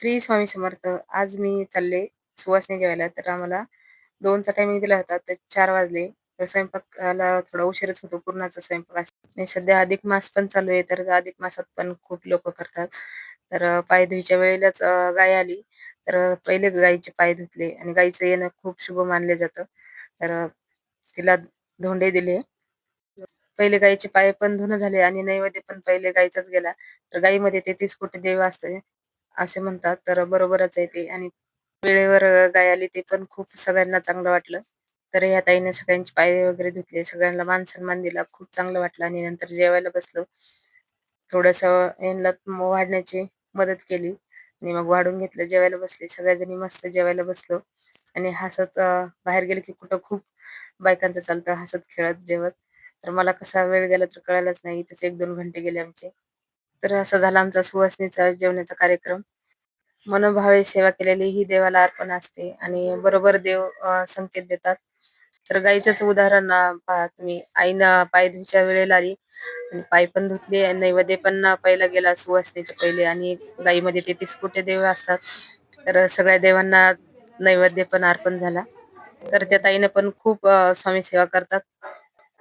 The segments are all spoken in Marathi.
श्री स्वामी समर्थ. आज मी चालले सुवासिनी जेवायला. तर आम्हाला 2चा टायमिंग दिला होता. तर 4 वाजले. तर स्वयंपाकाला थोडा उशीरच होतो. पुरणाचा स्वयंपाक असतो आणि सध्या अधिक मास पण चालू आहे. तर अधिक मासात पण खूप लोकं करतात. तर पाय धुवायच्या वेळेलाच गाय आली. तर पहिले गाईचे पाय धुतले आणि गाईचं येणं खूप शुभ मानलं जातं. तर तिला धोंडे दिले. पहिले गाईचे पाय पण धुणं झाले आणि नैवेद्य पण पहिले गाईचाच गेला. तर गाईमध्ये 33 कोटी देव असते असे म्हणतात. तर बरोबरच आहे ते आणि वेळेवर गाय आली ते पण खूप सगळ्यांना चांगलं वाटलं. तर या ताईने सगळ्यांचे पाय वगैरे धुतले. सगळ्यांना मान-सन्मान दिला. खूप चांगलं वाटलं आणि नंतर जेवायला बसलो. थोडंसं यांना वाढण्याची मदत केली आणि मग वाढून घेतलं. जेवायला बसले. सगळ्याजणी मस्त जेवायला बसलो आणि हसत बाहेर गेले की कुठं खूप बायकांचं चालतं हसत-खेळत जेवत. तर मला कसा वेळ गेला तर कळालंच नाही. इथेच 1-2 घंटे गेले आमचे. तर असा झाला आमचा सुवासिनीचा जेवणाचा कार्यक्रम. मनोभावे सेवा केलेली ही देवाला अर्पण असते आणि बरोबर देव संकेत देतात. तर गाईचंच उदाहरण पहा तुम्ही. आईनं पाय धुवायच्या वेळेला आली आणि पाय पण धुतले आणि नैवेद्य पण पहिला गेला सुवासिनीच्या पहिले आणि गाईमध्ये 33 कोटी देव असतात. तर सगळ्या देवांना नैवेद्य पण अर्पण झाला. तर त्या ताईनं पण खूप स्वामी सेवा करतात.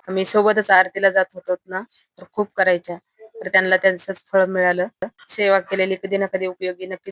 आम्ही सोबतच आरतीला जात होतो ना, तर खूप करायच्या. तर त्यांना त्यांचंच फळ मिळालं. सेवा केलेली कधी ना कधी उपयोगी नक्कीच